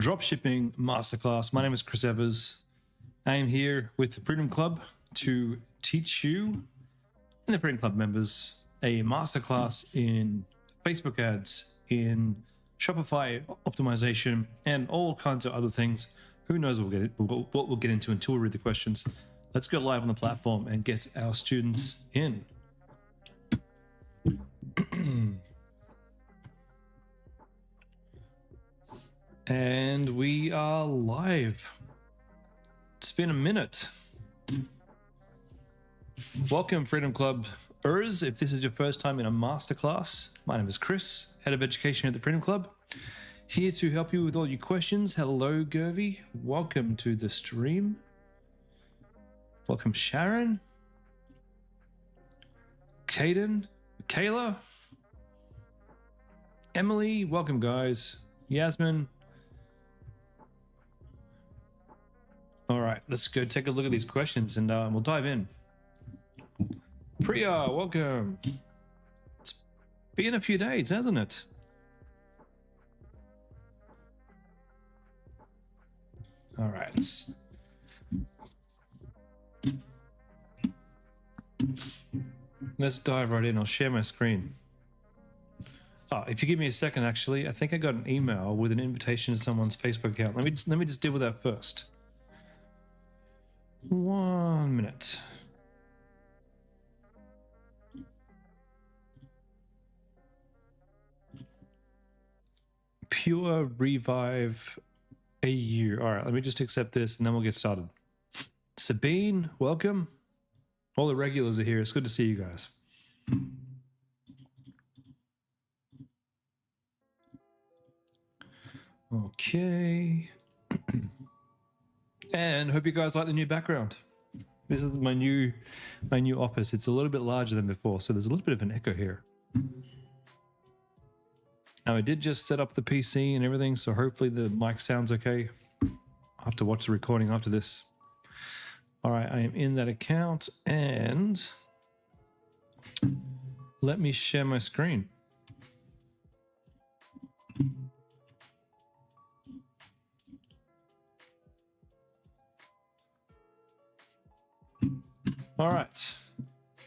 Dropshipping Masterclass. My name is Chris Evers. I am here with the Freedom Club to teach you and the Freedom Club members a masterclass in Facebook ads, in Shopify optimization, and all kinds of other things. Who knows what we'll get into until we read the questions. Let's go live on the platform and get our students in. And we are live. It's been a minute. Welcome, Freedom Clubbers. If this is your first time in a masterclass, my name is Chris, Head of Education at the Freedom Club, here to help you with all your questions. Hello, Gervy. Welcome to the stream. Welcome, Sharon, Caden, Kayla, Emily. Welcome, guys. Yasmin. All right, let's go take a look at these questions and we'll dive in. Priya, welcome. It's been a few days, hasn't it? All right. Let's dive right in. I'll share my screen. Oh, if you give me a second, actually, I think I got an email with an invitation to someone's Facebook account. Let me just deal with that first. 1 minute. Pure Revive AU. All right, let me just accept this and then we'll get started. Sabine, welcome. All the regulars are here. It's good to see you guys. Okay. And hope you guys like the new background. This is my new office. It's a little bit larger than before, so there's a little bit of an echo here. Now I did just set up the PC and everything, so hopefully the mic sounds okay. I'll have to watch the recording after this. All right, I am in that account and let me share my screen. All right,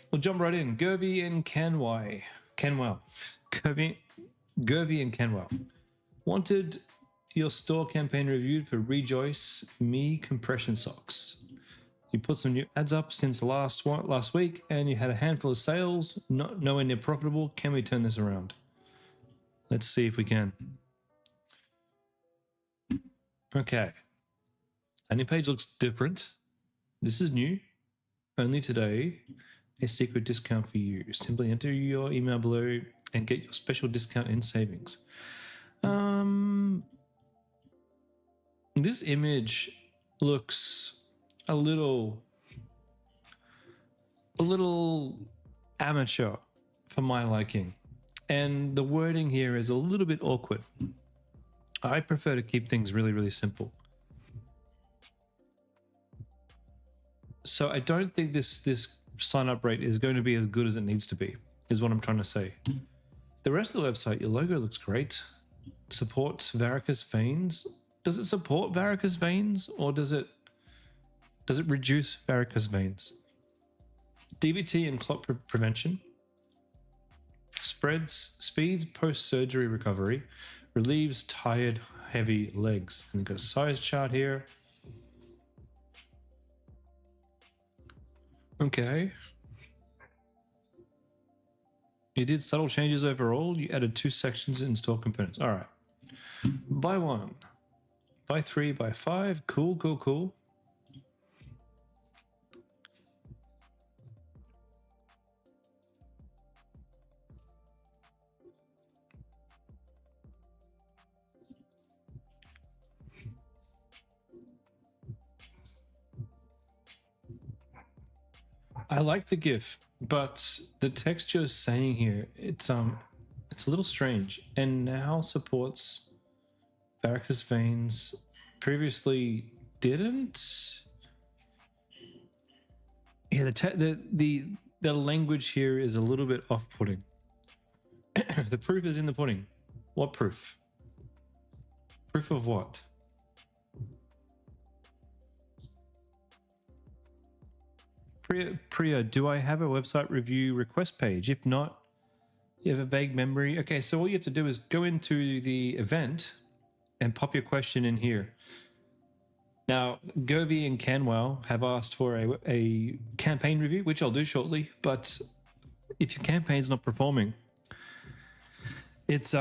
we'll jump right in. Gervy and Kenwell. Gervy and Kenwell. Wanted your store campaign reviewed for Rejoice Me compression socks. You put some new ads up since last week and you had a handful of sales, nowhere near profitable. Can we turn this around? Let's see if we can. Okay. Landing page looks different. This is new. Only today, a secret discount for you. Simply enter your email below and get your special discount in savings. This image looks a little amateur for my liking. And the wording here is a little bit awkward. I prefer to keep things really, really simple. So I don't think this sign-up rate is going to be as good as it needs to be, is what I'm trying to say. The rest of the website, your logo looks great. Supports varicose veins. Does it support varicose veins or does it reduce varicose veins? DVT and clot prevention. Speeds post-surgery recovery. Relieves tired, heavy legs. And you've got a size chart here. Okay. You did subtle changes overall. You added 2 sections in store components. All right. Buy 1, buy 3, buy 5. Cool, cool, cool. I like the GIF, but the text you're saying here, it's a little strange. And now supports varicose veins. Previously didn't. Yeah, the language here is a little bit off-putting. The proof is in the pudding. What proof? Proof of what? Priya, do I have a website review request page? If not, you have a vague memory. Okay, so all you have to do is go into the event and pop your question in here. Now, Govey and Canwell have asked for a campaign review, which I'll do shortly. But if your campaign's not performing, it's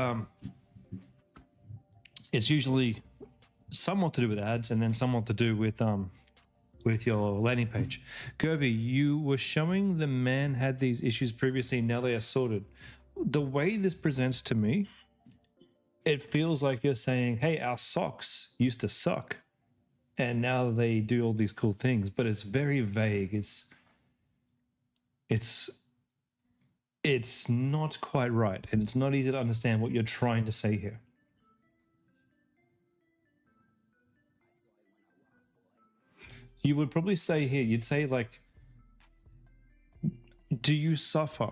usually somewhat to do with ads and then somewhat to do with your landing page. Govey, you were showing the man had these issues previously. Now they are sorted. The way this presents to me, it feels like you're saying, hey, our socks used to suck and now they do all these cool things, but it's very vague. It's not quite right, and it's not easy to understand what you're trying to say here. You would probably say here, you'd say like, do you suffer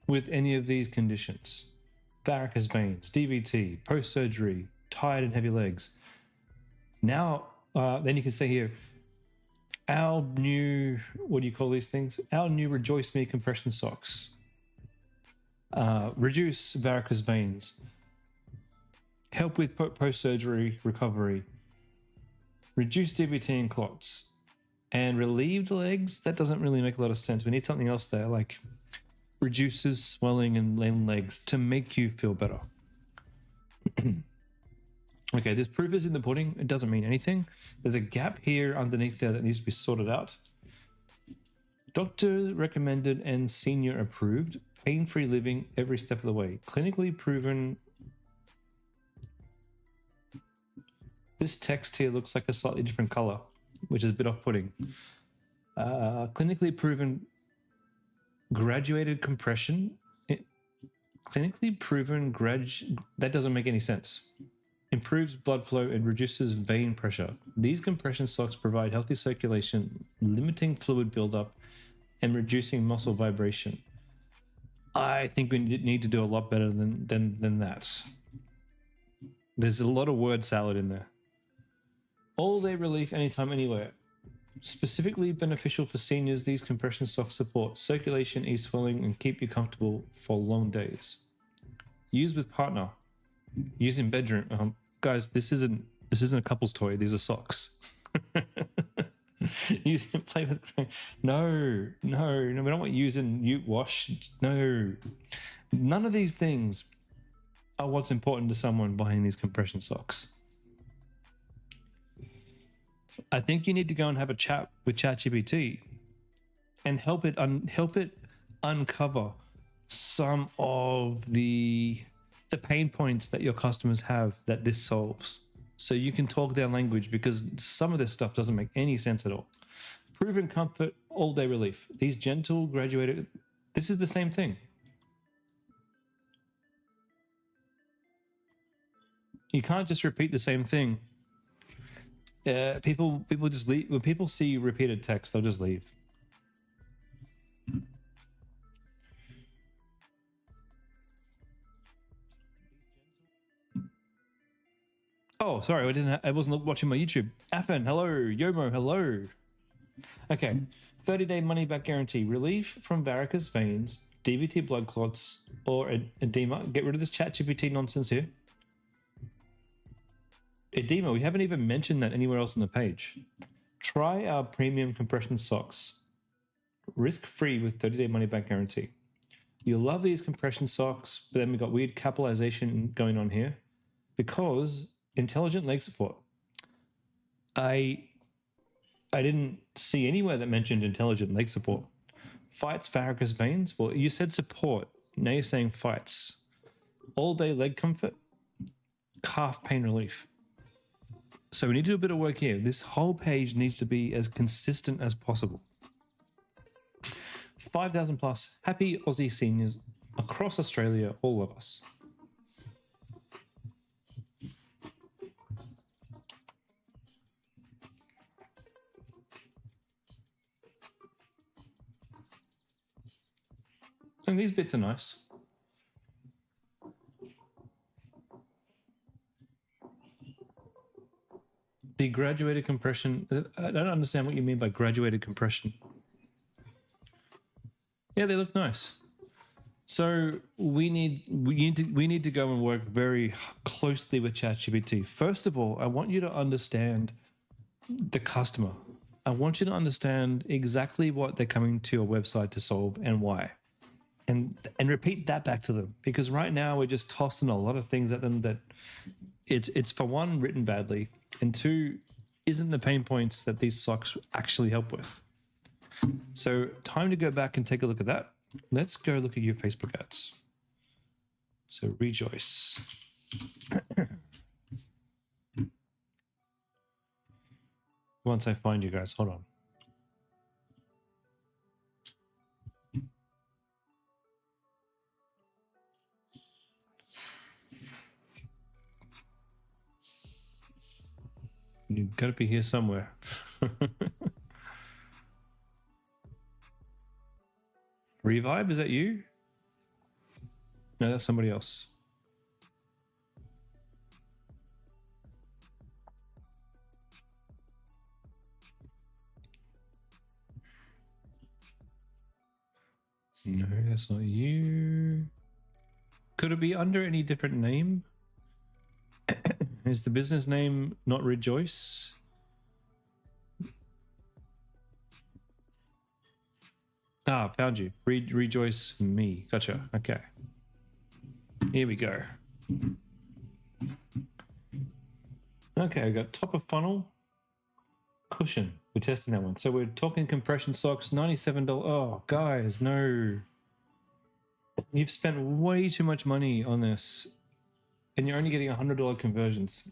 with any of these conditions? Varicose veins, DVT, post-surgery, tired and heavy legs. Now, then you can say here, our new, what do you call these things? Our new Rejoice Me compression socks. Reduce varicose veins. Help with post-surgery recovery. Reduce DVT and clots. And relieved legs, that doesn't really make a lot of sense. We need something else there, like reduces swelling in legs to make you feel better. Okay, this proof is in the pudding. It doesn't mean anything. There's a gap here underneath there that needs to be sorted out. Doctor recommended and senior approved. Pain-free living every step of the way. Clinically proven. This text here looks like a slightly different color, which is a bit off-putting. Clinically proven graduated compression. Clinically proven that doesn't make any sense. Improves blood flow and reduces vein pressure. These compression socks provide healthy circulation, limiting fluid buildup and reducing muscle vibration. I think we need to do a lot better than that. There's a lot of word salad in there. All-day relief anytime, anywhere. Specifically beneficial for seniors, these compression socks support circulation, ease swelling, and keep you comfortable for long days. Use with partner. Use in bedroom. Guys, this isn't a couple's toy. These are socks. Use and play with. No. We don't want use and ute wash. No. None of these things are what's important to someone buying these compression socks. I think you need to go and have a chat with ChatGPT and help it uncover some of the pain points that your customers have that this solves, so you can talk their language, because some of this stuff doesn't make any sense at all. Proven comfort, all-day relief. These gentle graduated, this is the same thing. You can't just repeat the same thing. People just leave. When people see repeated text, they'll just leave. Oh, sorry, I wasn't watching my YouTube. Afan, hello. Yomo, hello. Okay, 30-day money-back guarantee. Relief from varicose veins, DVT blood clots, or edema. Get rid of this ChatGPT nonsense here. Edema, we haven't even mentioned that anywhere else on the page. Try our premium compression socks. Risk-free with 30-day money-back guarantee. You'll love these compression socks, but then we've got weird capitalization going on here. Because intelligent leg support. I didn't see anywhere that mentioned intelligent leg support. Fights varicose veins. Well, you said support. Now you're saying fights. All-day leg comfort. Calf pain relief. So we need to do a bit of work here. This whole page needs to be as consistent as possible. 5,000 plus happy Aussie seniors across Australia, all of us. And these bits are nice. The graduated compression, I don't understand what you mean by graduated compression. Yeah, they look nice. So we need to go and work very closely with ChatGPT. First of all, I want you to understand the customer. I want you to understand exactly what they're coming to your website to solve and why. And repeat that back to them, because right now we're just tossing a lot of things at them that it's for one, written badly, and two, isn't the pain points that these socks actually help with. So time to go back and take a look at that. Let's go look at your Facebook ads. So Rejoice. Once I find you guys, hold on. You've got to be here somewhere. Revive, is that you? No, that's somebody else. No, that's not you. Could it be under any different name? Is the business name not Rejoice? Ah, found you. Rejoice me. Gotcha. Okay. Here we go. Okay, we got top of funnel. Cushion. We're testing that one. So we're talking compression socks, $97. Oh, guys, no. You've spent way too much money on this, and you're only getting $100 conversions.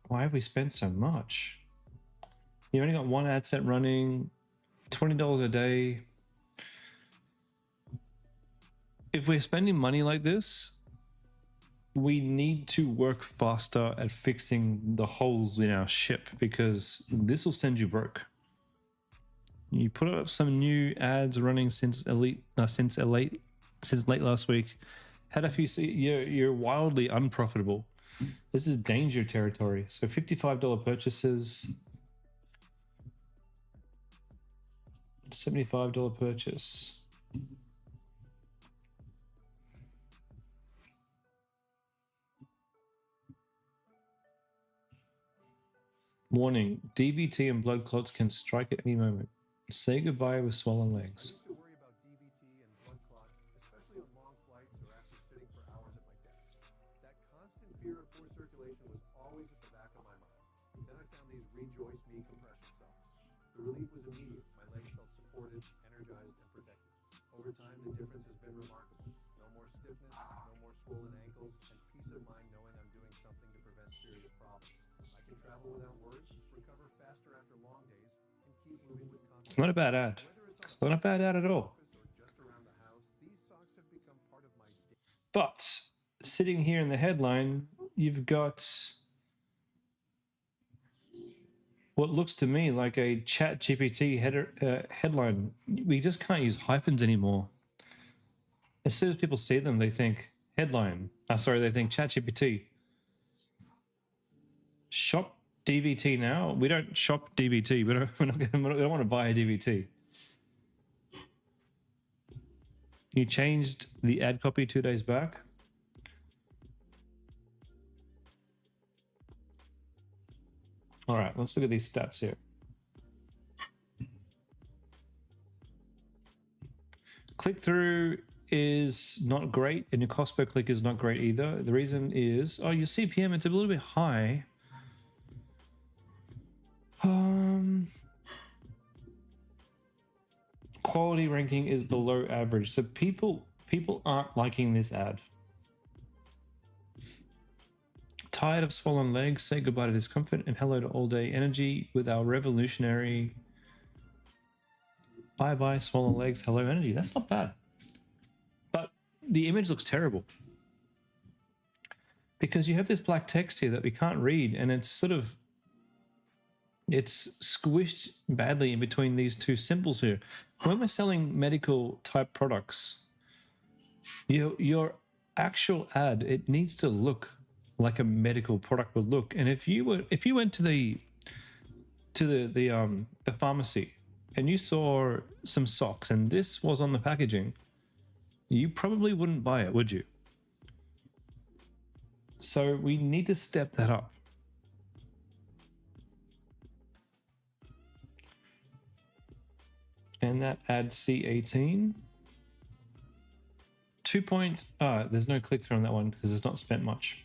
Why have we spent so much? You only got one ad set running, $20 a day. If we're spending money like this, we need to work faster at fixing the holes in our ship, because this will send you broke. You put up some new ads running since late last week. Had a few. You're wildly unprofitable. This is danger territory. So $55 purchases, $75 purchase. Warning, DVT and blood clots can strike at any moment. Say goodbye with swollen legs. I used to worry about DVT and blood clots, especially on long flights or after sitting for hours at my desk. That constant fear of poor circulation was always at the back of my mind. Then I found these Rejoice Me compression socks. The relief was immediate. My legs felt supported, energized, and protected. Over time, the difference has been remarkable. No more stiffness, no more swollen ankles, and peace of mind knowing I'm doing something to prevent serious problems. I can travel without worry, recover faster after long days, and keep moving with confidence. It's not a bad ad. It's not a bad ad at all. But sitting here in the headline, you've got what looks to me like a ChatGPT headline. We just can't use hyphens anymore. As soon as people see them, they think headline. They think ChatGPT. Shop DVT now. We don't shop DVT. We don't want to buy a DVT. You changed the ad copy 2 days back. All right, let's look at these stats here. Click-through is not great, and your cost per click is not great either. The reason is, your CPM, it's a little bit high. Quality ranking is below average, so people aren't liking this ad. Tired of swollen legs? Say goodbye to discomfort and hello to all-day energy with our revolutionary bye-bye swollen legs, hello energy. That's not bad, but the image looks terrible because you have this black text here that we can't read, and it's squished badly in between these two symbols here. When we're selling medical type products, your actual ad, it needs to look like a medical product would look. And if you went to the to the pharmacy and you saw some socks and this was on the packaging, you probably wouldn't buy it, would you? So we need to step that up. And that ad C18. There's no click through on that one because it's not spent much.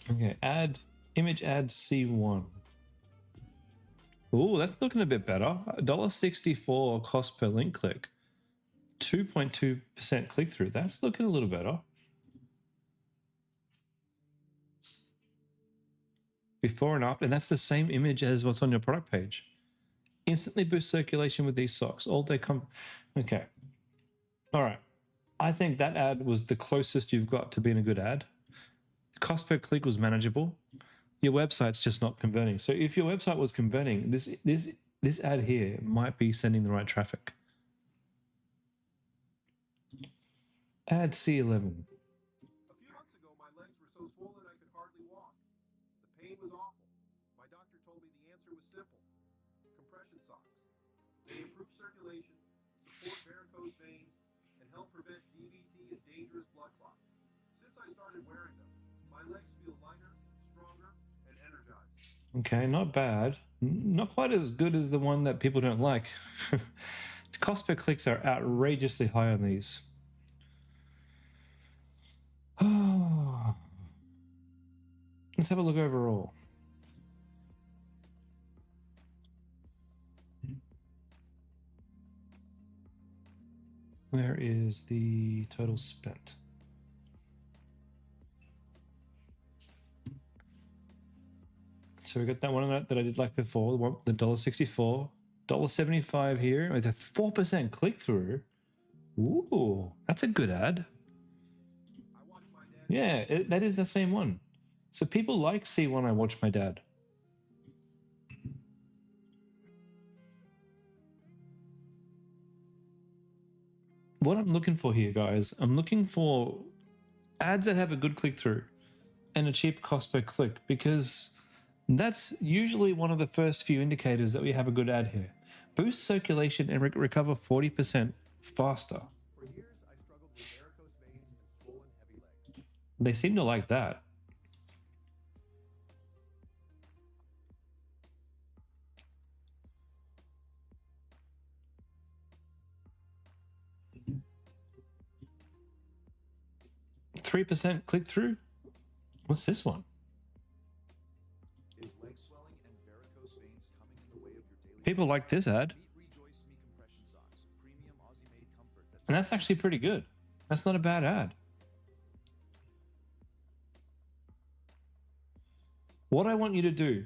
Okay, image ad C1. Oh, that's looking a bit better. $1.64 cost per link click. 2.2% click through. That's looking a little better. Before and after, and that's the same image as what's on your product page. Instantly boost circulation with these socks. All day okay. All right. I think that ad was the closest you've got to being a good ad. Cost per click was manageable. Your website's just not converting. So if your website was converting, this ad here might be sending the right traffic. Ad C11. A few months ago, my legs were so swollen I could hardly walk. The pain was awful. My doctor told me the answer was simple. Compression socks. They improve circulation, support varicose veins, and help prevent DVT and dangerous blood clots. Since I started wearing them, my legs feel lighter, stronger, and energized. Okay, not bad. Not quite as good as the one that people don't like. The cost per clicks are outrageously high on these. Oh. Let's have a look overall. Where is the total spent? So we got that one that I did like before, the $1.64, $1.75 here with a 4% click through. Ooh, that's a good ad. Yeah, that is the same one. So people like C1 I Watch My Dad. What I'm looking for here, guys, I'm looking for ads that have a good click-through and a cheap cost per click, because that's usually one of the first few indicators that we have a good ad here. Boost circulation and recover 40% faster. For years, I struggled with varicose veins and swollen, heavy legs. They seem to like that. %3 click through. What's this one? Is leg swelling and varicose veins coming in the way of your daily People like this ad. And that's actually pretty good. That's not a bad ad. What I want you to do,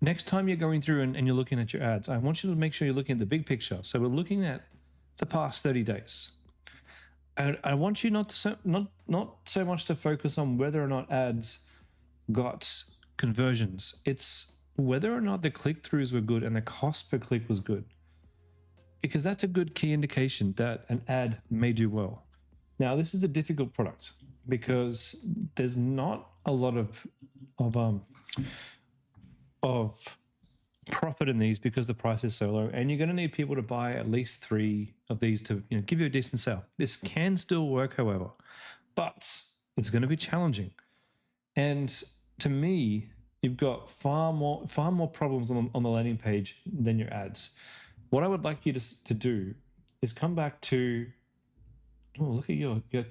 next time you're going through and you're looking at your ads, I want you to make sure you're looking at the big picture. So we're looking at the past 30 days. And I want you not so much to focus on whether or not ads got conversions. It's whether or not the click-throughs were good and the cost per click was good, because that's a good key indication that an ad may do well. Now, this is a difficult product because there's not a lot of profit in these because the price is so low, and you're going to need people to buy at least 3 of these to give you a decent sale. This can still work, however, but it's going to be challenging. And to me, you've got far more problems on the landing page than your ads. What I would like you to do is come back to, oh, look at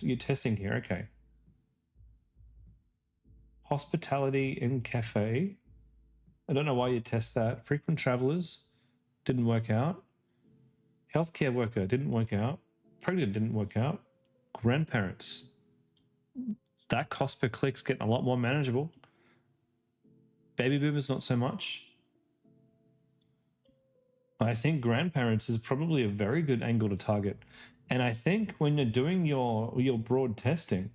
your testing here. Okay. Hospitality and cafe. I don't know why you test that. Frequent travelers didn't work out. Healthcare worker didn't work out. Pregnant didn't work out. Grandparents. That cost per click's getting a lot more manageable. Baby boomers, not so much. I think grandparents is probably a very good angle to target. And I think when you're doing your broad testing,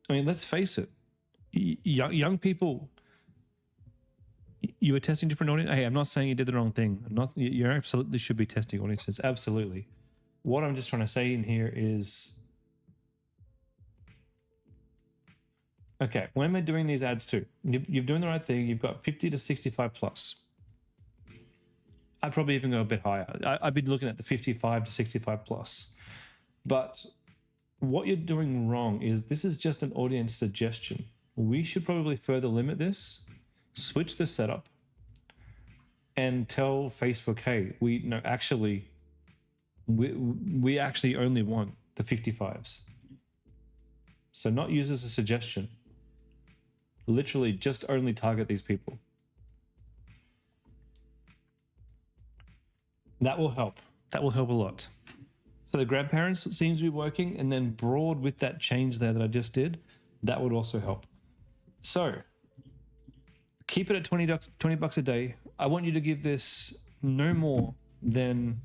I mean, let's face it, young people, you were testing different audiences. Hey, I'm not saying you did the wrong thing. You absolutely should be testing audiences. Absolutely. What I'm just trying to say in here is Okay, when we're doing these ads too, you're doing the right thing. You've got 50 to 65 plus. I'd probably even go a bit higher. I'd be looking at the 55 to 65 plus. But what you're doing wrong is this is just an audience suggestion. We should probably further limit this, switch the setup, and tell Facebook, hey, we actually only want the 55s. So not use as a suggestion. Literally just only target these people. That will help. That will help a lot. So the grandparents seems to be working, and then broad with that change there that I just did, that would also help. So keep it at $20 a day. I want you to give this no more than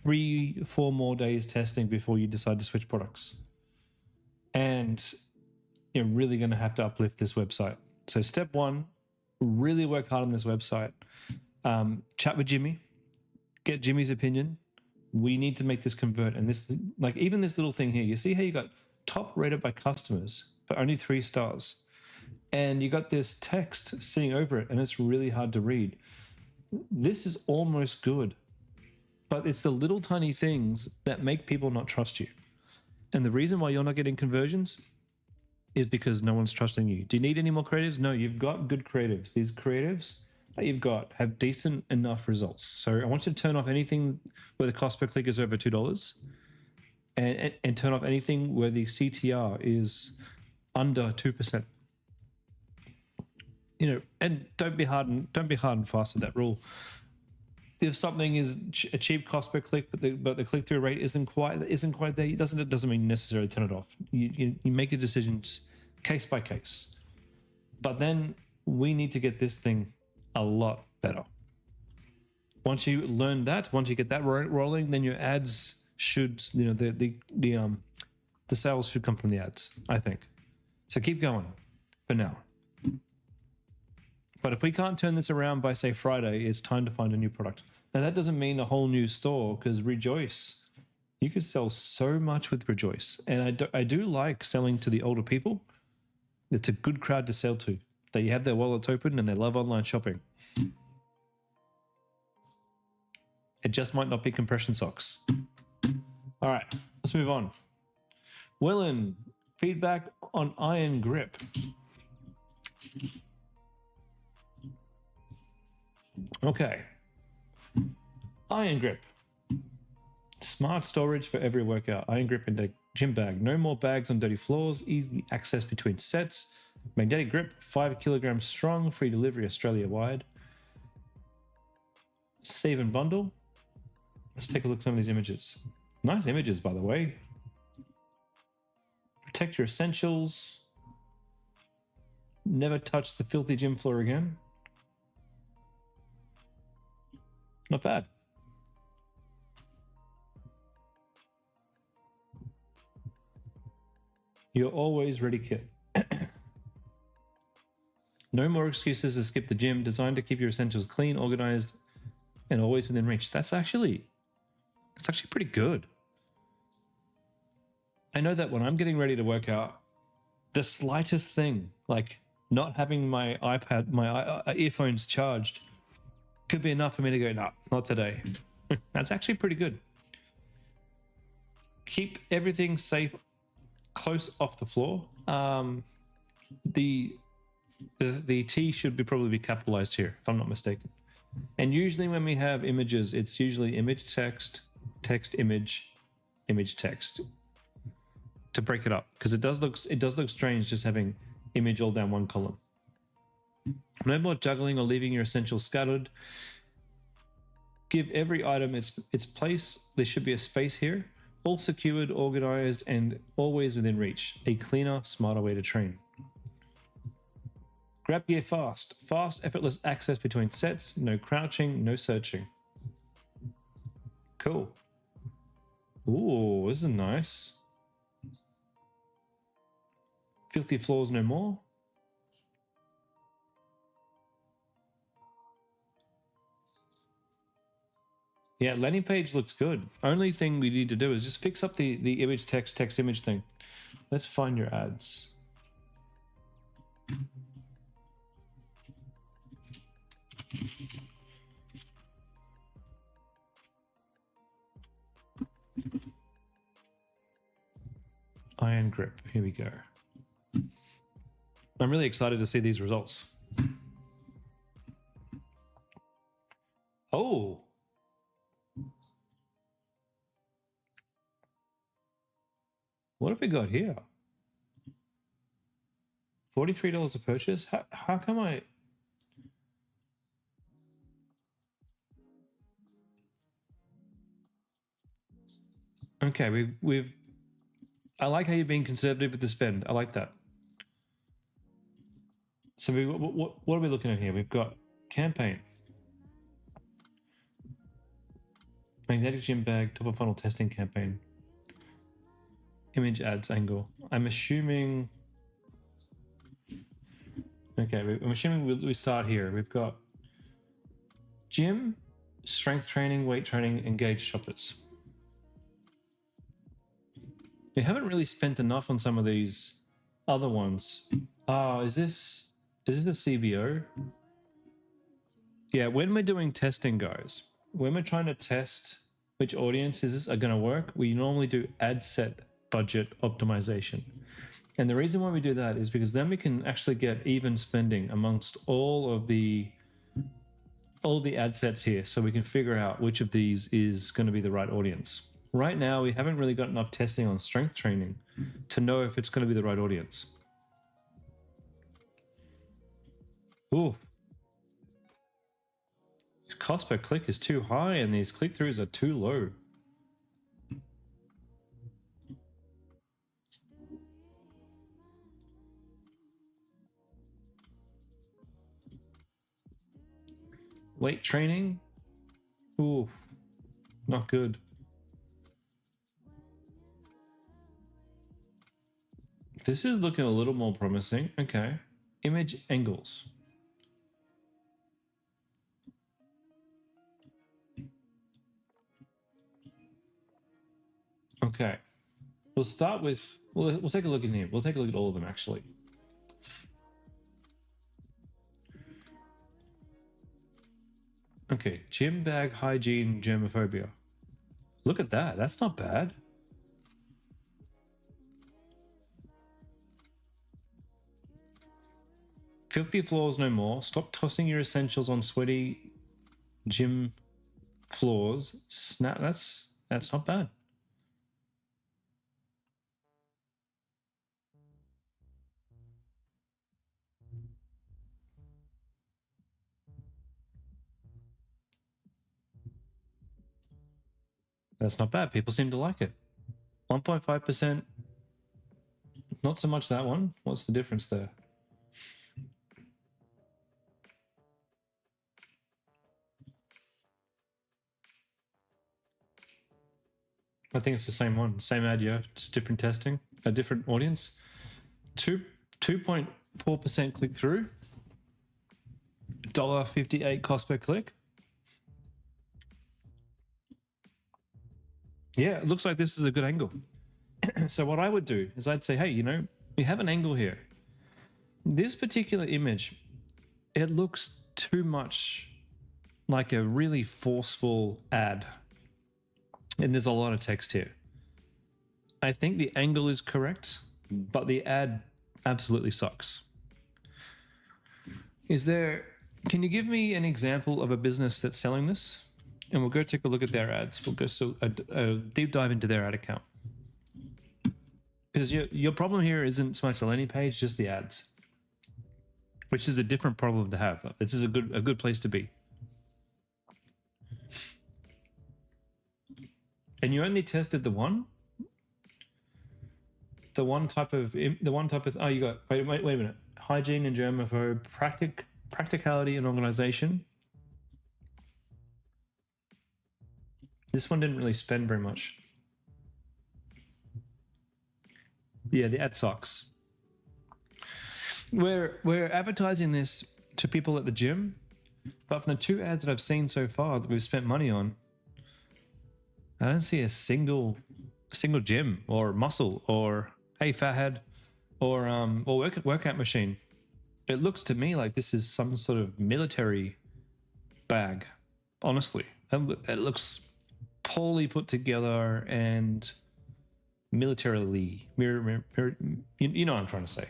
3-4 more days testing before you decide to switch products. And you're really going to have to uplift this website. So step 1, really work hard on this website. Chat with Jimmy. Get Jimmy's opinion. We need to make this convert. And this, like even this little thing here, you see how you got top rated by customers, but only 3 stars. And you got this text sitting over it, and it's really hard to read. This is almost good, but it's the little tiny things that make people not trust you. And the reason why you're not getting conversions is because no one's trusting you. Do you need any more creatives? No, you've got good creatives. These creatives that you've got have decent enough results. So I want you to turn off anything where the cost per click is over $2, and turn off anything where the CTR is under 2%. You know, and don't be hard and fast with that rule. If something is a cheap cost per click, but the click through rate isn't quite there, it doesn't mean necessarily turn it off. You make your decisions case by case. But then we need to get this thing a lot better. Once you learn that, once you get that rolling, then your ads should, you know, the sales should come from the ads, I think. So keep going for now. But if we can't turn this around by, say, Friday, it's time to find a new product. Now, that doesn't mean a whole new store, because Rejoice, you could sell so much with Rejoice. And I do like selling to the older people. It's a good crowd to sell to. They have their wallets open and they love online shopping. It just might not be compression socks. All right, let's move on. Willen, feedback on iron grip. Okay. Iron grip. Smart storage for every workout. Iron grip in the gym bag. No more bags on dirty floors. Easy access between sets. Magnetic grip. 5 kilograms strong. Free delivery Australia-wide. Save and bundle. Let's take a look at some of these images. Nice images, by the way. Protect your essentials. Never touch the filthy gym floor again. Not bad. You're always ready, kid. No more excuses to skip the gym. Designed to keep your essentials clean, organized, and always within reach. That's actually pretty good. I know that when I'm getting ready to work out, the slightest thing, like not having my iPad, my earphones charged, could be enough for me to go, nah, not today. That's actually pretty good. Keep everything safe, close off the floor. The T should probably be capitalized here, if I'm not mistaken. And usually when we have images, it's usually image text, text image, image text, to break it up, because it does look strange just having image all down one column. No more juggling or leaving your essentials scattered. Give every item its place. There should be a space here. All secured, organized, and always within reach. A cleaner, smarter way to train. Grab gear fast. Fast, effortless access between sets. No crouching, no searching. Cool. Ooh, this is nice. Filthy floors no more. Yeah, landing page looks good. Only thing we need to do is just fix up the image text image thing. Let's find your ads. Iron grip. Here we go. I'm really excited to see these results. Oh. What have we got here? $43 a purchase? How come I... Okay, we've... I like how you're being conservative with the spend. I like that. So what are we looking at here? We've got campaign. Magnetic gym bag, top of funnel testing campaign. Image ads angle. I'm assuming... Okay, I'm assuming we start here. We've got gym, strength training, weight training, engaged shoppers. We haven't really spent enough on some of these other ones. Oh, is this a CBO? Yeah, when we're doing testing, guys, when we're trying to test which audiences are going to work, we normally do ad set budget optimization. And the reason why we do that is because then we can actually get even spending amongst all the ad sets here, so we can figure out which of these is going to be the right audience. Right now, we haven't really got enough testing on strength training to know if it's going to be the right audience. Ooh. Cost per click is too high and these click-throughs are too low. Weight training? Ooh, not good. This is looking a little more promising. Okay. Image angles. Okay. We'll start with, we'll take a look in here. We'll take a look at all of them actually. Okay, gym bag hygiene germophobia. Look at that. That's not bad. Filthy floors no more. Stop tossing your essentials on sweaty gym floors. Snap. That's not bad. That's not bad. People seem to like it. 1.5%. Not so much that one. What's the difference there? I think it's the same one. Same ad, yeah. Just different testing. A different audience. 2.4% click through. $1.58 cost per click. Yeah, it looks like this is a good angle. So what I would do is I'd say, hey, you know, we have an angle here. This particular image, it looks too much like a really forceful ad. And there's a lot of text here. I think the angle is correct, but the ad absolutely sucks. Can you give me an example of a business that's selling this? And we'll go take a look at their ads. We'll go a deep dive into their ad account. Because your problem here isn't so much the landing page, just the ads, which is a different problem to have. This is a good place to be. And you only tested the one type of. Oh, you got wait a minute. Hygiene and germaphobe, practicality and organization. This one didn't really spend very much. Yeah, the ad sucks. We're advertising this to people at the gym, but from the 2 ads that I've seen so far that we've spent money on, I don't see a single gym or muscle or hey fathead or workout machine. It looks to me like this is some sort of military bag. Honestly, it looks poorly put together and militarily. You know what I'm trying to say.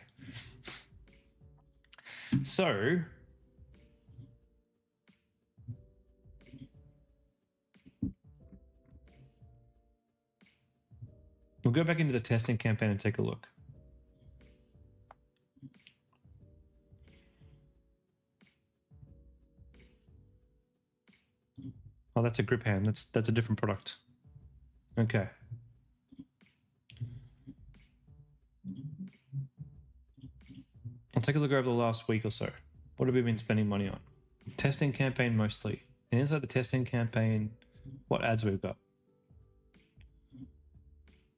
So we'll go back into the testing campaign and take a look. Oh, that's a grip hand. That's a different product. Okay. I'll take a look over the last week or so. What have we been spending money on? Testing campaign mostly. And inside the testing campaign, what ads we've got?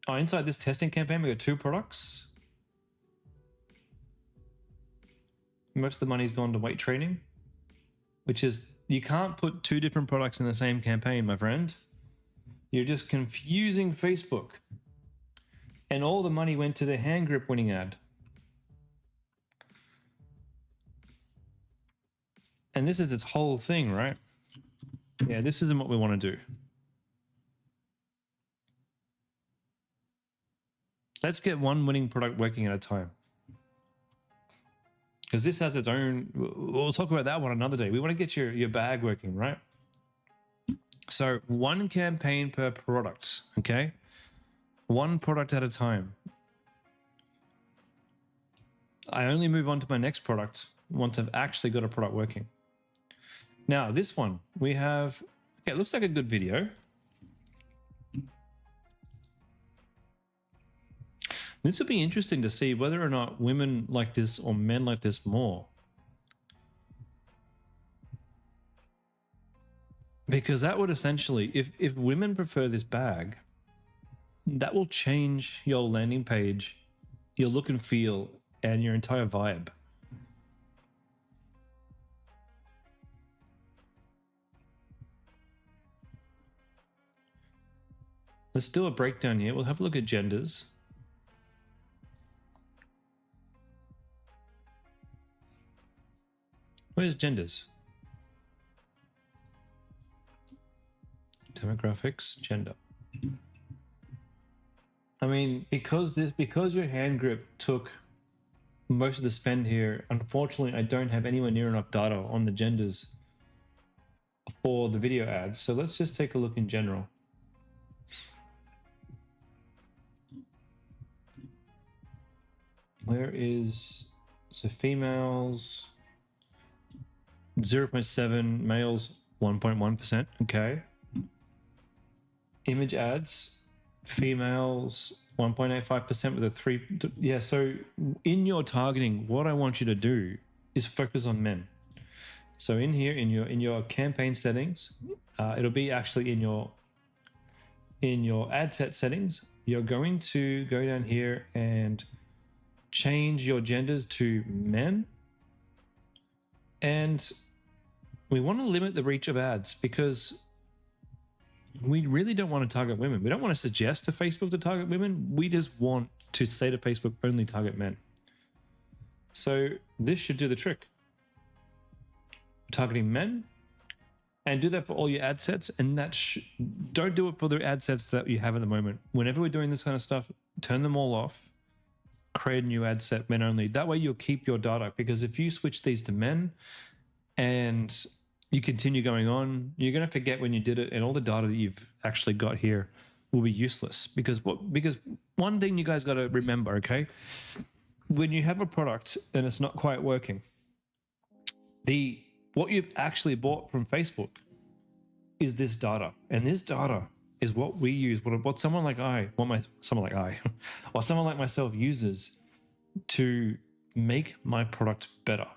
Oh, inside this testing campaign, we got 2 products. Most of the money's gone to weight training, which is, you can't put 2 different products in the same campaign, my friend. You're just confusing Facebook. And all the money went to the hand grip winning ad. And this is its whole thing, right? Yeah, this isn't what we want to do. Let's get one winning product working at a time. Because this has its own, we'll talk about that one another day. We want to get your bag working, right? So 1 campaign per product, okay? 1 product at a time. I only move on to my next product once I've actually got a product working. Now, this one, we have, okay, it looks like a good video. This would be interesting to see whether or not women like this or men like this more. Because that would essentially, if women prefer this bag, that will change your landing page, your look and feel, and your entire vibe. Let's do a breakdown here. We'll have a look at genders. Where's genders? Demographics, gender. I mean, because your hand grip took most of the spend here, unfortunately, I don't have anywhere near enough data on the genders for the video ads. So let's just take a look in general. Where is, so females, 0.7, males 1.1%, okay. Image ads, females 1.85% with a 3, yeah, so in your targeting, what I want you to do is focus on men. So in here, in your campaign settings, it'll be actually in your ad set settings, you're going to go down here and change your genders to men. And we want to limit the reach of ads because we really don't want to target women. We don't want to suggest to Facebook to target women. We just want to say to Facebook, only target men. So this should do the trick. Targeting men, and do that for all your ad sets. And that don't do it for the ad sets that you have at the moment. Whenever we're doing this kind of stuff, turn them all off. Create a new ad set, men only. That way you'll keep your data, because if you switch these to men and you continue going on, you're going to forget when you did it, and all the data that you've actually got here will be useless. Because one thing you guys got to remember, okay? When you have a product and it's not quite working, what you've actually bought from Facebook is this data, and this data is what we use, what someone like myself uses to make my product better.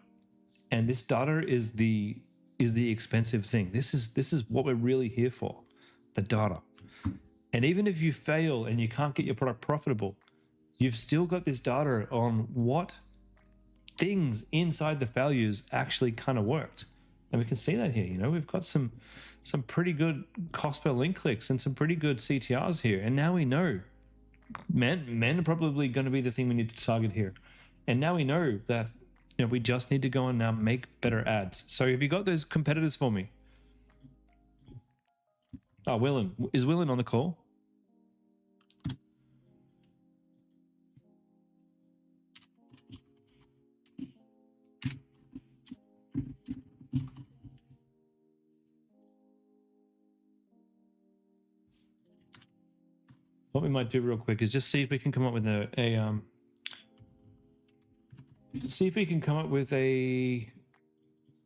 And this data is the expensive thing. This is what we're really here for, the data. And even if you fail and you can't get your product profitable, you've still got this data on what things inside the values actually kind of worked. And we can see that here. You know, we've got some pretty good cost per link clicks and some pretty good CTRs here. And now we know men are probably going to be the thing we need to target here. And now we know that, you know, we just need to go and now make better ads. So have you got those competitors for me? Oh, Willen. Is Willen on the call? What we might do real quick is just see if we can come up with see if we can come up with a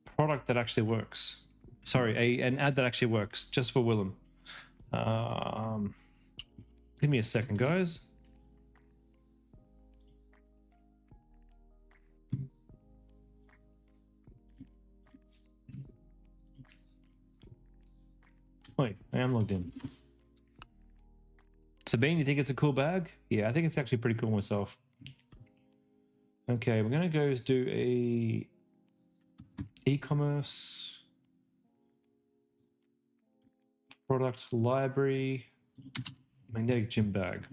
product that actually works. Sorry, an ad that actually works just for Willem. Give me a second, guys. Wait, I am logged in. Sabine, you think it's a cool bag? Yeah, I think it's actually pretty cool myself. Okay, we're gonna go do a e-commerce product library magnetic gym bag.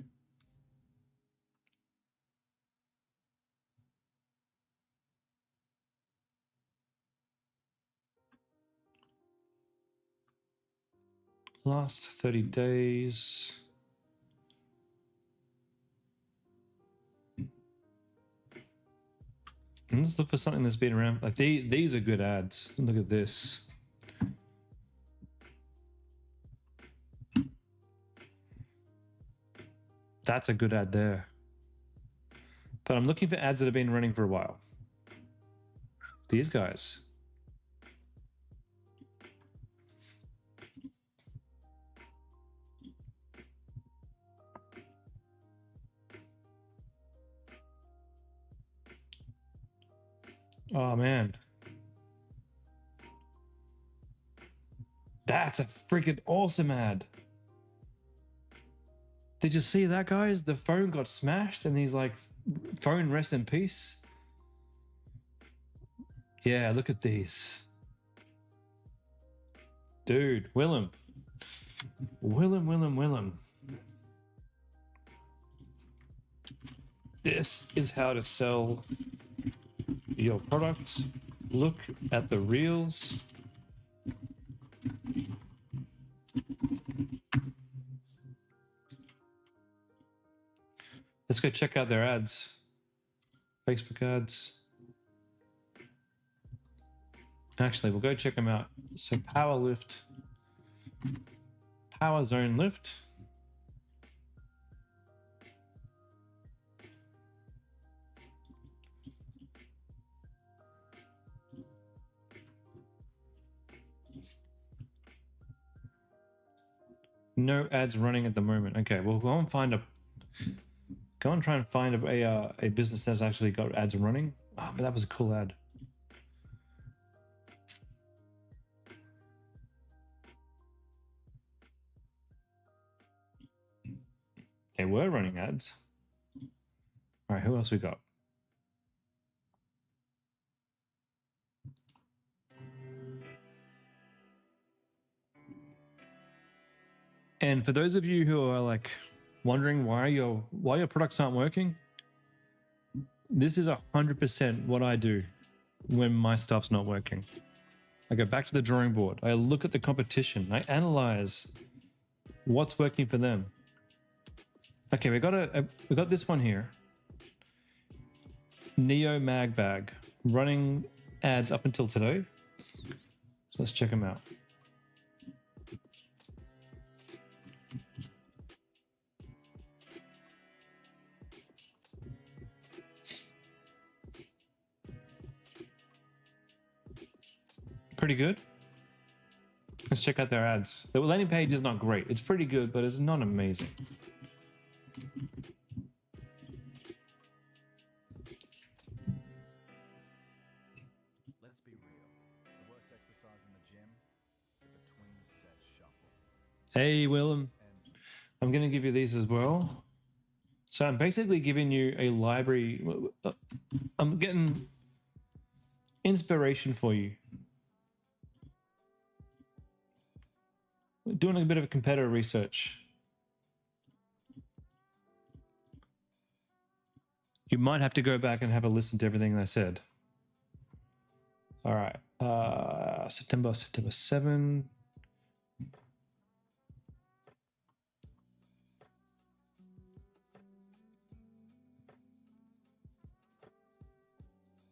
Last 30 days. And let's look for something that's been around. Like these are good ads. Look at this. That's a good ad there. But I'm looking for ads that have been running for a while. These guys. Oh man. That's a freaking awesome ad. Did you see that, guys? The phone got smashed and he's like, phone rest in peace. Yeah, look at these. Dude, Willem. Willem. This is how to sell your products. Look at the reels. Let's go check out their ads. Facebook ads. Actually, we'll go check them out. So Power Lift. Power Zone Lift. No ads running at the moment. Okay, we'll go and find try and find a business that's actually got ads running. Oh, but that was a cool ad. They were running ads. All right, who else we got? And for those of you who are like wondering why your products aren't working, this is 100% what I do when my stuff's not working. I go back to the drawing board. I look at the competition. I analyze what's working for them. Okay, we got this one here. Neo Mag Bag running ads up until today. So let's check them out. Pretty good. Let's check out their ads. The landing page is not great. It's pretty good, but it's not amazing. Let's be real. The worst exercise in the gym, the between set shuffle. Hey, Willem. I'm going to give you these as well. So I'm basically giving you a library. I'm getting inspiration for you. Doing a bit of competitor research. You might have to go back and have a listen to everything I said. All right. September 7.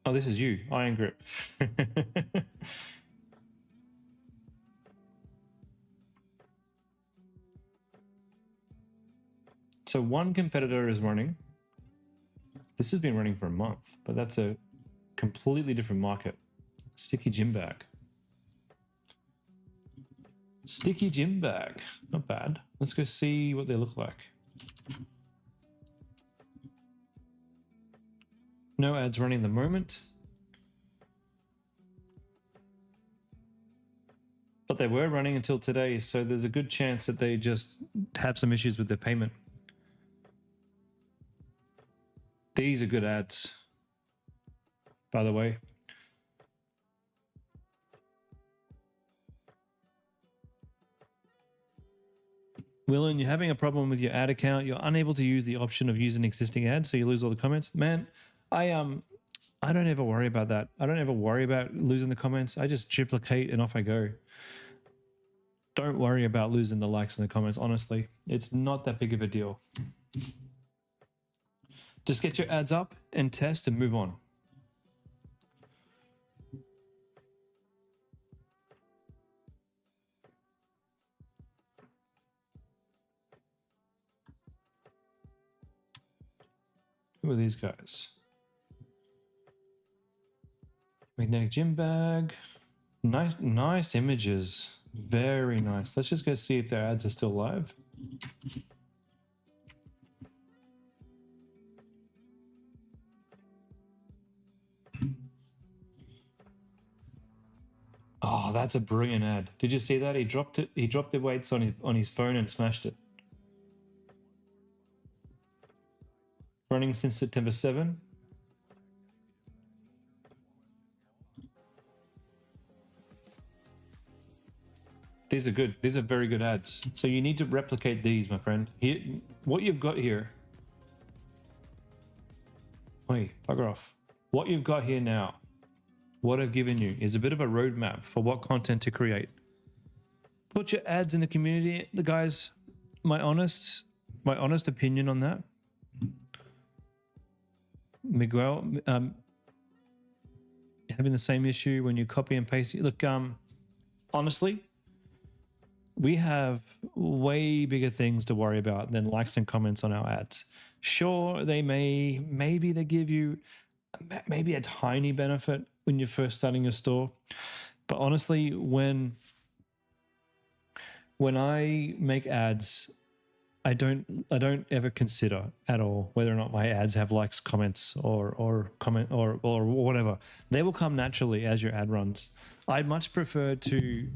Oh, this is you, Iron Grip. So one competitor is running. This has been running for a month, but that's a completely different market. Sticky gym bag. Sticky gym bag. Not bad. Let's go see what they look like. No ads running at the moment. But they were running until today, so there's a good chance that they just have some issues with their payment. These are good ads, by the way. Willen, you're having a problem with your ad account. You're unable to use the option of using existing ads, so you lose all the comments. Man, I don't ever worry about that. I don't ever worry about losing the comments. I just duplicate and off I go. Don't worry about losing the likes and the comments, honestly. It's not that big of a deal. Just get your ads up and test and move on. Who are these guys? Magnetic gym bag. Nice images. Very nice. Let's just go see if their ads are still live. Oh, that's a brilliant ad. Did you see that? He dropped it. He dropped the weights on his phone and smashed it. Running since September 7. These are good. These are very good ads. So you need to replicate these, my friend. Here, what you've got here. Wait, bugger off. What you've got here now, what I've given you is a bit of a roadmap for what content to create. Put your ads in the community. The guys, my honest opinion on that. Miguel, having the same issue when you copy and paste. Look, honestly, we have way bigger things to worry about than likes and comments on our ads. Sure, maybe they give you maybe a tiny benefit when you're first starting your store. But honestly, when I make ads, I don't ever consider at all whether or not my ads have likes, comments, or comment or whatever. They will come naturally as your ad runs. I'd much prefer to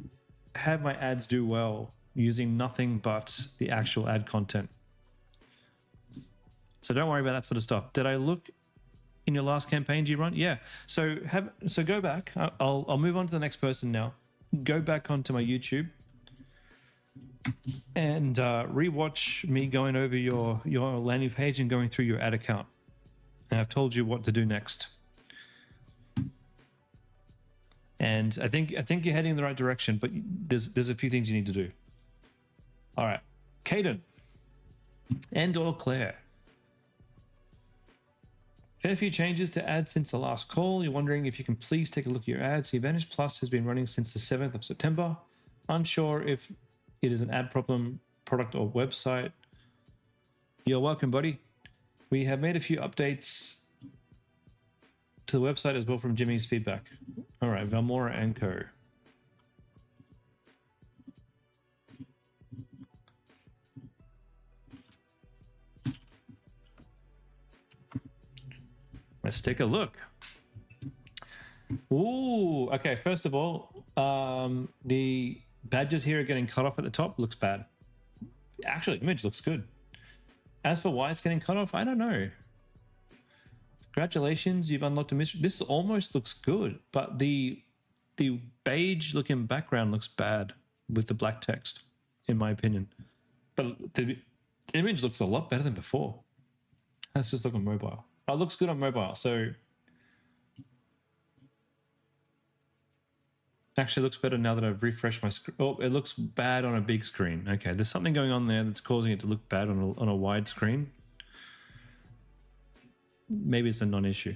have my ads do well using nothing but the actual ad content. So don't worry about that sort of stuff. Did I look in your last campaigns you run? Yeah. So go back. I'll move on to the next person now. Go back onto my YouTube and rewatch me going over your landing page and going through your ad account. And I've told you what to do next. And I think you're heading in the right direction, but there's a few things you need to do. All right, Caden and/or Claire. Fair few changes to ads since the last call. You're wondering if you can please take a look at your ads. The Advantage Plus has been running since the 7th of September. Unsure if it is an ad problem, product, or website. You're welcome, buddy. We have made a few updates to the website as well from Jimmy's feedback. All right, Valmora and Co. Let's take a look. Ooh, okay. First of all, the badges here are getting cut off at the top. Looks bad. Actually, the image looks good. As for why it's getting cut off, I don't know. Congratulations, you've unlocked a mystery. This almost looks good, but the beige looking background looks bad with the black text, in my opinion. But the image looks a lot better than before. Let's just look on mobile. Oh, it looks good on mobile, so actually looks better now that I've refreshed my screen. Oh, it looks bad on a big screen. Okay, there's something going on there that's causing it to look bad on a wide screen. Maybe it's a non-issue.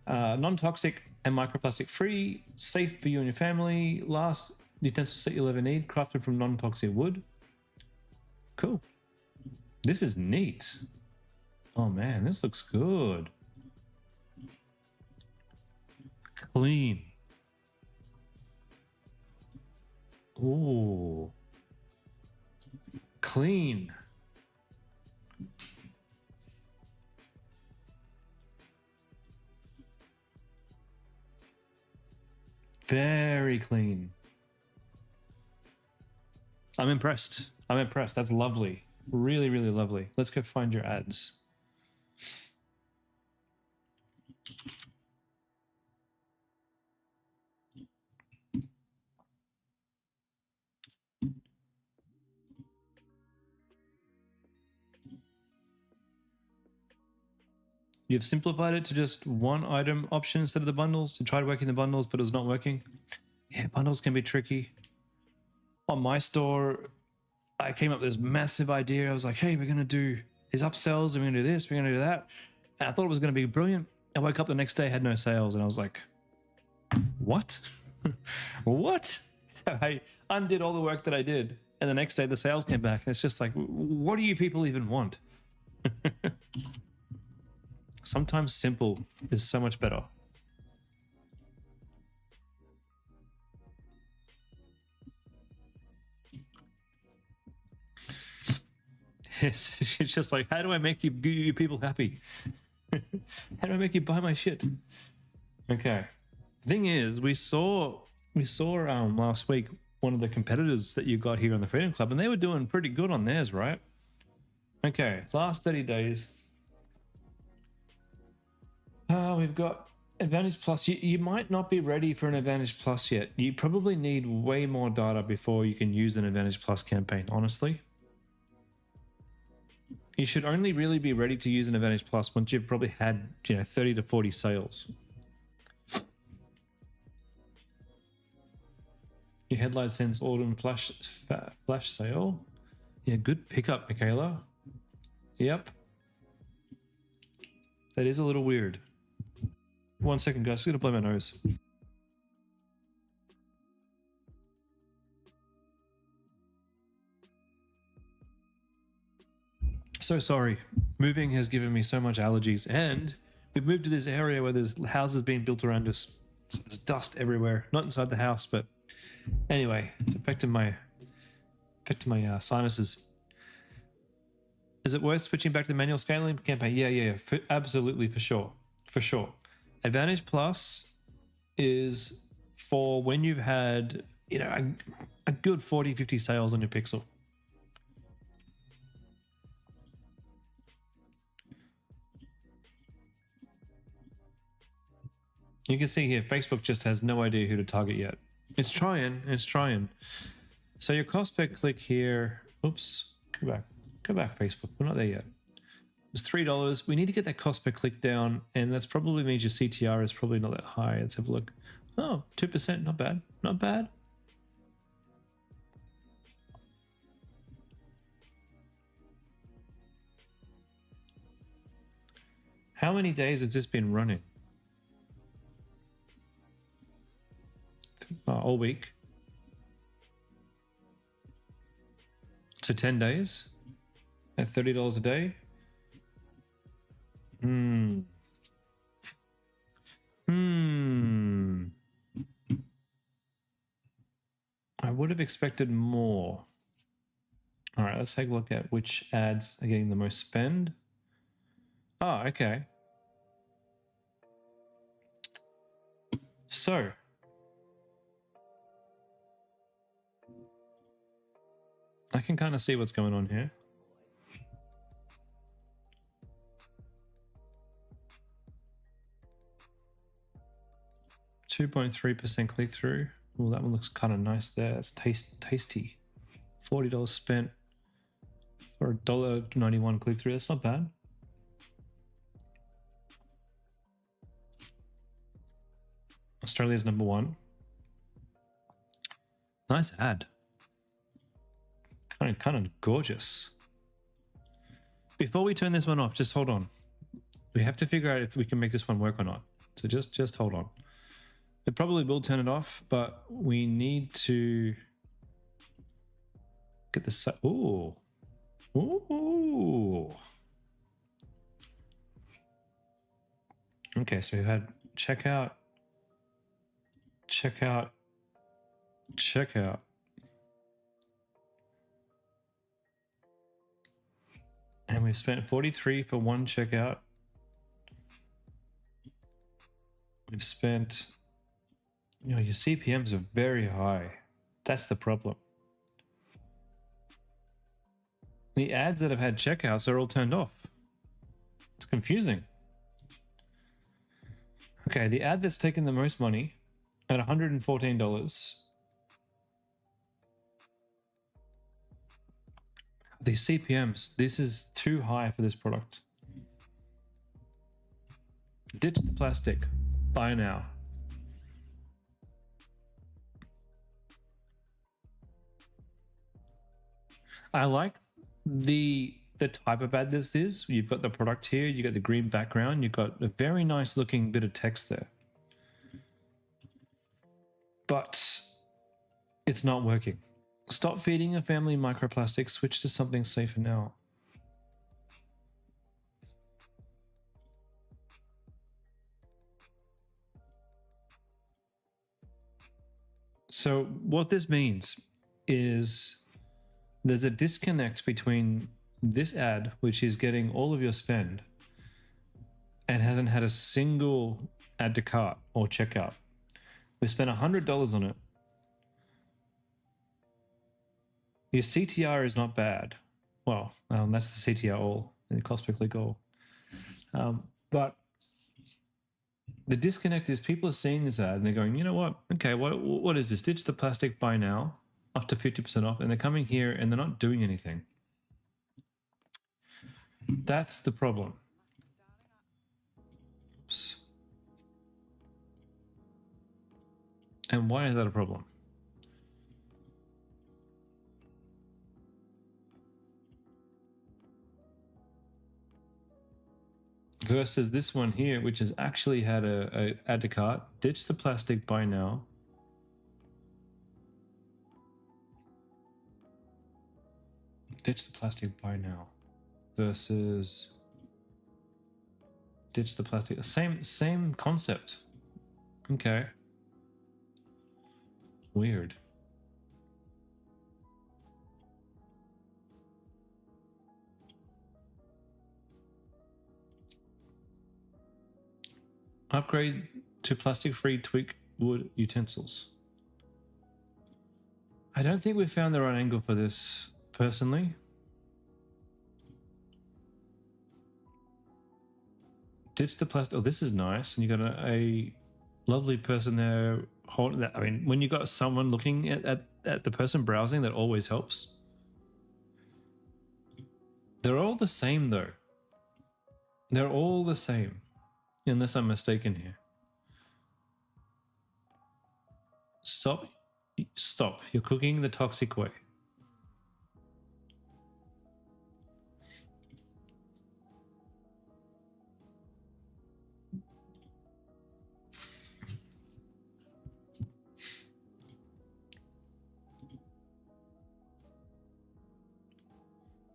Non-toxic and microplastic free, safe for you and your family. Last utensil set you'll ever need, crafted from non-toxic wood. Cool. This is neat. Oh man, this looks good. Clean. Ooh. Clean. Very clean. I'm impressed. I'm impressed. That's lovely. Really, really lovely. Let's go find your ads. You've simplified it to just one item option instead of the bundles. You tried working the bundles, but it was not working. Yeah, bundles can be tricky. On my store, I came up with this massive idea. I was like, hey, we're going to do these upsells, and we're going to do this, we're going to do that. And I thought it was going to be brilliant. I woke up the next day, had no sales, and I was like, what? What? So I undid all the work that I did. And the next day, the sales came back. And it's just like, what do you people even want? Sometimes simple is so much better. It's just like, how do I make you people happy? How do I make you buy my shit? Okay. The thing is, we saw last week one of the competitors that you got here on the Freedom Club, and they were doing pretty good on theirs, right? Okay, last 30 days. We've got Advantage Plus. You might not be ready for an Advantage Plus yet. You probably need way more data before you can use an Advantage Plus campaign, honestly. You should only really be ready to use an Advantage Plus once you've probably had, 30 to 40 sales. Your headlight sends autumn flash sale. Yeah, good pickup, Michaela. Yep. That is a little weird. 1 second, guys. I'm going to blow my nose. So sorry. Moving has given me so much allergies, and we've moved to this area where there's houses being built around us. So there's dust everywhere. Not inside the house, but anyway, it's affecting my sinuses. Is it worth switching back to the manual scaling campaign? Yeah. Absolutely, for sure. Advantage Plus is for when you've had, a good 40, 50 sales on your pixel. You can see here, Facebook just has no idea who to target yet. It's trying. So your cost per click here, oops, go back Facebook. We're not there yet. It's $3. We need to get that cost per click down, and that's probably means your CTR is probably not that high. Let's have a look. Oh, 2%, not bad. Not bad. How many days has this been running? All week. So 10 days at $30 a day. I would have expected more. All right, let's take a look at which ads are getting the most spend. Oh, okay. So I can kind of see what's going on here. .3% click through. Well, that one looks kind of nice there. It's tasty. $40 spent for $1.91 click through. That's not bad. Australia's #1. Nice ad. Kind of gorgeous. Before we turn this one off, just hold on. We have to figure out if we can make this one work or not. So just hold on. It probably will turn it off, but we need to get this. Ooh. Ooh. Okay, so we've had checkout, checkout, checkout. And we've spent 43 for one checkout. We've spent, you know, your CPMs are very high. That's the problem. The ads that have had checkouts are all turned off. It's confusing. Okay, the ad that's taken the most money at $114. The CPMs, this is too high for this product. Ditch the plastic. Buy now. I like the type of ad this is. You've got the product here, you got the green background, you've got a very nice looking bit of text there. But it's not working. Stop feeding a family microplastics, switch to something safer now. So what this means is there's a disconnect between this ad, which is getting all of your spend, and hasn't had a single add to cart or checkout. We spent $100 on it. Your CTR is not bad. Well, that's the CTR all, the cost per click all. But the disconnect is people are seeing this ad and they're going, you know what? Okay, what is this? Ditch the plastic, buy now, up to 50% off. And they're coming here and they're not doing anything. That's the problem. Oops. And why is that a problem? Versus this one here, which has actually had a add to cart, ditch the plastic, buy now. Ditch the plastic, buy now. Versus ditch the plastic. Same concept. Okay. Weird. Upgrade to plastic-free tweak wood utensils. I don't think we've found the right angle for this, personally. Ditch the plastic. Oh, this is nice. And you got a lovely person there holding that. I mean, when you got someone looking at the person browsing, that always helps. They're all the same, though. They're all the same. Unless I'm mistaken here. Stop. Stop. You're cooking the toxic way.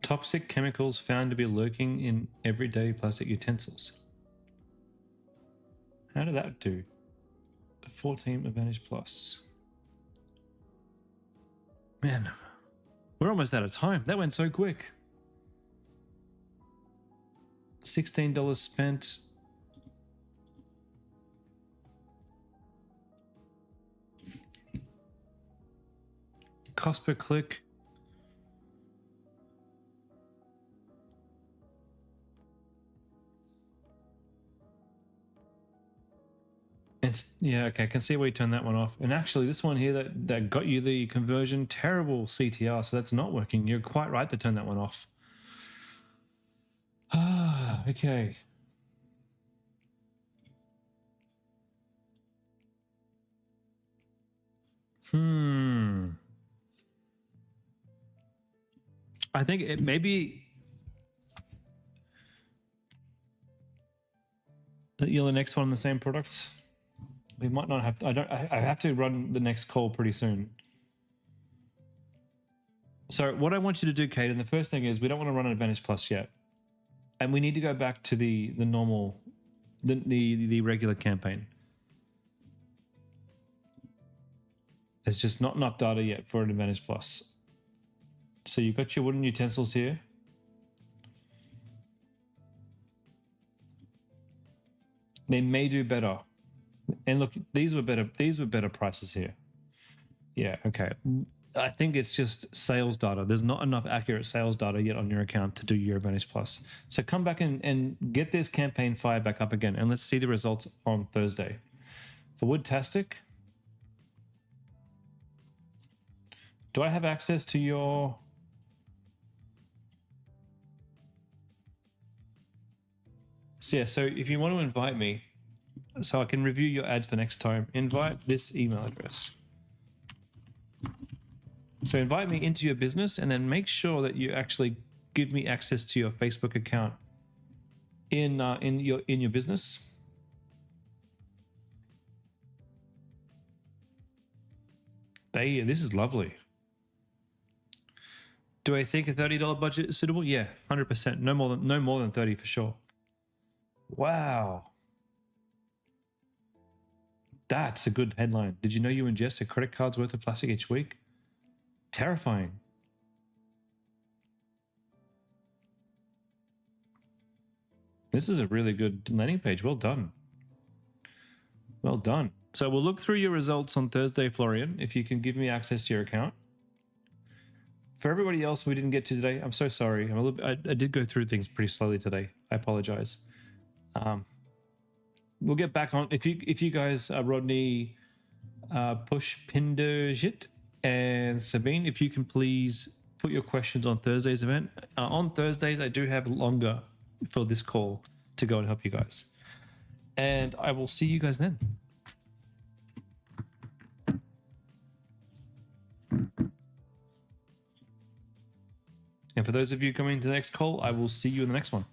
Toxic chemicals found to be lurking in everyday plastic utensils. How did that do? 14 advantage plus. Man, we're almost out of time. That went so quick. $16 spent. Cost per click. It's, yeah, okay, I can see where you turned that one off. And actually, this one here that got you the conversion, terrible CTR, so that's not working. You're quite right to turn that one off. Ah, okay. I think it maybe... You're the next one on the same products. We might not have to, I have to run the next call pretty soon. So what I want you to do, Kate, and the first thing is we don't want to run an Advantage Plus yet. And we need to go back to the normal, the regular campaign. There's just not enough data yet for an Advantage Plus. So you've got your wooden utensils here. They may do better. And look, these were better prices here. Yeah, okay. I think it's just sales data. There's not enough accurate sales data yet on your account to do your Advantage Plus. So come back and get this campaign fired back up again, and let's see the results on Thursday. For Woodtastic, do I have access to your... So yeah, so if you want to invite me, so I can review your ads for next time, invite this email address. So invite me into your business, and then make sure that you actually give me access to your Facebook account in your business. This is lovely. Do I think a $30 budget is suitable? Yeah, 100%. No more than 30 for sure. Wow. That's a good headline. Did you know you ingest a credit card's worth of plastic each week? Terrifying. This is a really good landing page. Well done. Well done. So we'll look through your results on Thursday, Florian, if you can give me access to your account. For everybody else we didn't get to today, I'm so sorry. I did go through things pretty slowly today. I apologize. We'll get back on. If you guys, Rodney, Push Pinderjit, and Sabine, if you can please put your questions on Thursday's event. On Thursdays, I do have longer for this call to go and help you guys. And I will see you guys then. And for those of you coming to the next call, I will see you in the next one.